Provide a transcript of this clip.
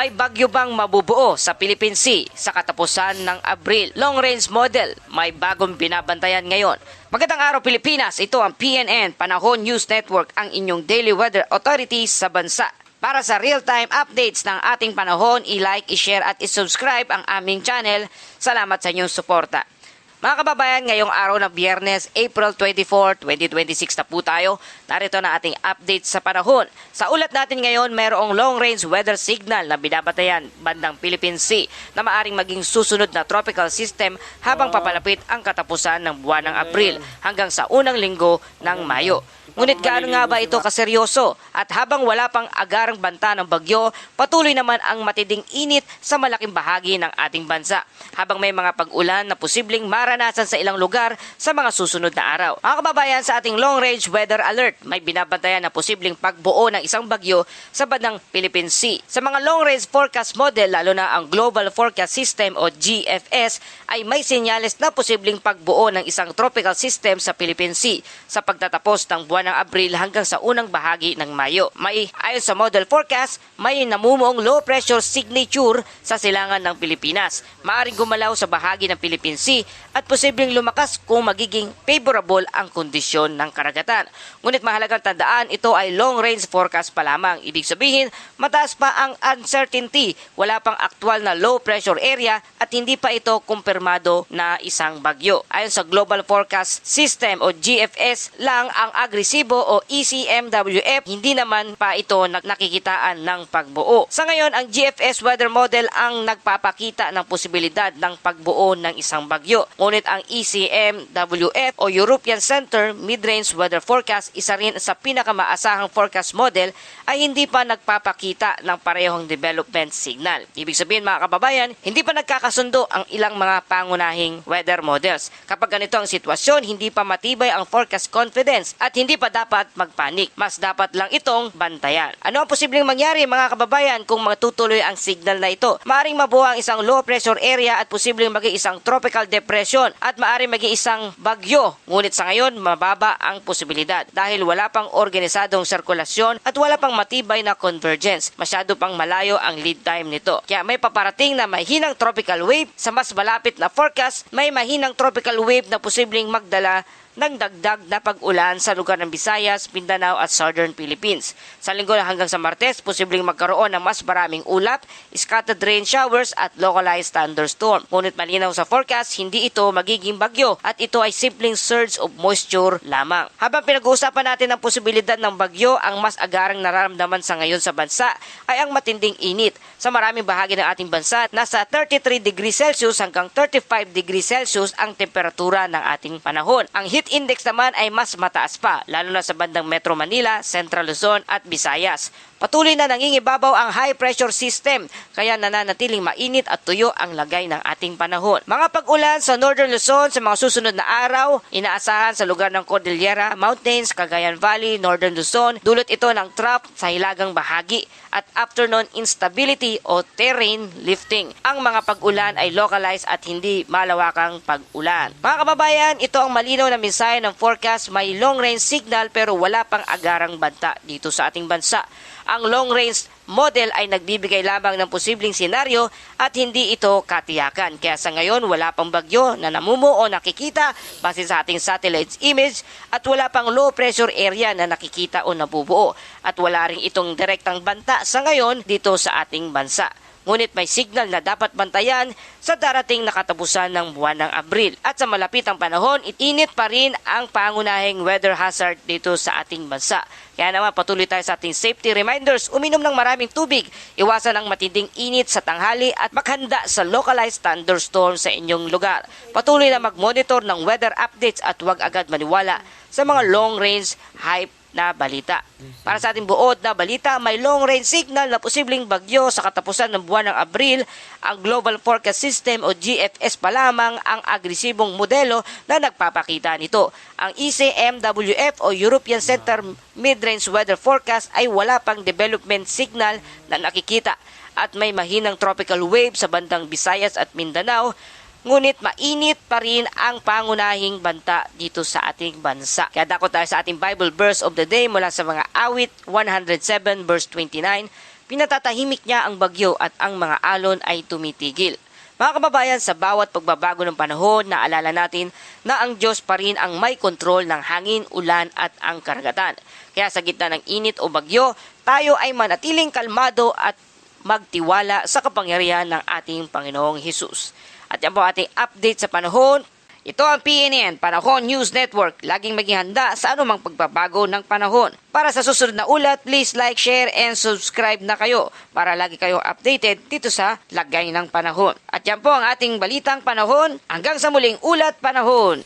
May bagyo bang mabubuo sa Philippine Sea sa katapusan ng Abril? Long range model, may bagong binabantayan ngayon. Magandang araw Pilipinas, ito ang PNN Panahon News Network, ang inyong daily weather authority sa bansa. Para sa real-time updates ng ating panahon, i-like, i-share at i-subscribe ang aming channel. Salamat sa inyong suporta. Mga kababayan, ngayong araw ng Biyernes, April 24, 2026 na po tayo. Narito na ating update sa panahon. Sa ulat natin ngayon, mayroong long-range weather signal na binabatayan bandang Philippine Sea na maaring maging susunod na tropical system habang papalapit ang katapusan ng buwan ng Abril hanggang sa unang linggo ng Mayo. Ngunit gaano nga ba ito kaseryoso? At habang wala pang agarang banta ng bagyo, patuloy naman ang matinding init sa malaking bahagi ng ating bansa. Habang may mga pag-ulan na posibleng maranasan sa ilang lugar sa mga susunod na araw. Mga kababayan, sa ating long-range weather alert, may binabantayan na posibleng pagbuo ng isang bagyo sa bandang Philippine Sea. Sa mga long-range forecast model, lalo na ang Global Forecast System o GFS, ay may senyales na posibleng pagbuo ng isang tropical system sa Philippine Sea sa pagtatapos ng buwan ng Abril hanggang sa unang bahagi ng Mayo. Ayon sa model forecast, may namumuong low pressure signature sa silangan ng Pilipinas. Maaring gumalaw sa bahagi ng Philippine Sea at posibleng lumakas kung magiging favorable ang kondisyon ng karagatan. Ngunit mahalagang tandaan, ito ay long range forecast pa lamang. Ibig sabihin, mataas pa ang uncertainty, wala pang aktwal na low pressure area at hindi pa ito kumpirmado na isang bagyo. Ayon sa Global Forecast System o GFS lang ang agresibo o ECMWF, hindi naman pa ito nakikitaan ng pagbuo. Sa ngayon, ang GFS weather model ang nagpapakita ng posibilidad ng pagbuo ng isang bagyo. Ngunit ang ECMWF o European Center Mid-Range Weather Forecast, isa rin sa pinakamaasahang forecast model, ay hindi pa nagpapakita ng parehong development signal. Ibig sabihin mga kababayan, hindi pa nagkakasundo ang ilang mga pangunahing weather models. Kapag ganito ang sitwasyon, hindi pa matibay ang forecast confidence at hindi pa dapat magpanik. Mas dapat lang itong bantayan. Ano ang posibleng mangyari mga kababayan kung matutuloy ang signal na ito? Maaring mabuo ang isang low pressure area at posibleng maging isang tropical depression at maaring maging isang bagyo. Ngunit sa ngayon, mababa ang posibilidad dahil wala pang organisadong sirkulasyon at wala pang matibay na convergence. Masyado pang malayo ang lead time nito. Kaya may paparating na mahinang tropical wave. Sa mas malapit na forecast, may mahinang tropical wave na posibleng magdala ng dagdag na pag-ulan sa lugar ng Visayas, Mindanao at Southern Philippines. Sa linggo hanggang sa Martes, posibleng magkaroon ng mas maraming ulap, scattered rain showers at localized thunderstorm. Ngunit malinaw sa forecast, hindi ito magiging bagyo at ito ay simpleng surge of moisture lamang. Habang pinag-uusapan natin ang posibilidad ng bagyo, ang mas agarang nararamdaman sa ngayon sa bansa ay ang matinding init. Sa maraming bahagi ng ating bansa, nasa 33 degrees Celsius hanggang 35 degrees Celsius ang temperatura ng ating panahon. Ang heat index naman ay mas mataas pa, lalo na sa bandang Metro Manila, Central Luzon at Visayas. Patuloy na nangingibabaw ang high pressure system, kaya nananatiling mainit at tuyo ang lagay ng ating panahon. Mga pag-ulan sa Northern Luzon sa mga susunod na araw, inaasahan sa lugar ng Cordillera Mountains, Cagayan Valley, Northern Luzon. Dulot ito ng trough sa hilagang bahagi at afternoon instability o terrain lifting. Ang mga pag-ulan ay localized at hindi malawakang pag-ulan. Mga kababayan, ito ang malinaw na mensahe ng forecast. May long range signal pero wala pang agarang banta dito sa ating bansa. Ang long-range model ay nagbibigay lamang ng posibleng senaryo at hindi ito katiyakan. Kaya sa ngayon, wala pang bagyo na namumuo o nakikita base sa ating satellite image at wala pang low pressure area na nakikita o nabubuo. At wala rin itong direktang banta sa ngayon dito sa ating bansa. Ngunit may signal na dapat bantayan sa darating na katapusan ng buwan ng Abril. At sa malapitang panahon, itinit pa rin ang pangunahing weather hazard dito sa ating bansa. Kaya naman patuloy tayo sa ating safety reminders, uminom ng maraming tubig, iwasan ang matinding init sa tanghali at maghanda sa localized thunderstorm sa inyong lugar. Patuloy na mag-monitor ng weather updates at huwag agad maniwala sa mga long-range hype na balita. Para sa ating buod na balita, may long-range signal na posibleng bagyo sa katapusan ng buwan ng Abril. Ang Global Forecast System o GFS pa lamang ang agresibong modelo na nagpapakita nito. Ang ECMWF o European Center Mid-Range Weather Forecast ay wala pang development signal na nakikita at may mahinang tropical wave sa bandang Visayas at Mindanao. Ngunit mainit pa rin ang pangunahing banta dito sa ating bansa. Kaya dako tayo sa ating Bible verse of the day mula sa mga Awit 107 verse 29. Pinatatahimik niya ang bagyo at ang mga alon ay tumitigil. Mga kababayan, sa bawat pagbabago ng panahon, naalala natin na ang Diyos pa rin ang may kontrol ng hangin, ulan at ang karagatan. Kaya sa gitna ng init o bagyo, tayo ay manatiling kalmado at magtiwala sa kapangyarihan ng ating Panginoong Hesus. At yan po ating update sa panahon. Ito ang PNN, Panahon News Network. Laging maging handa sa anumang pagbabago ng panahon. Para sa susunod na ulat, please like, share, and subscribe na kayo para lagi kayong updated dito sa Lagay ng Panahon. At yan po ang ating balitang panahon. Hanggang sa muling ulat panahon.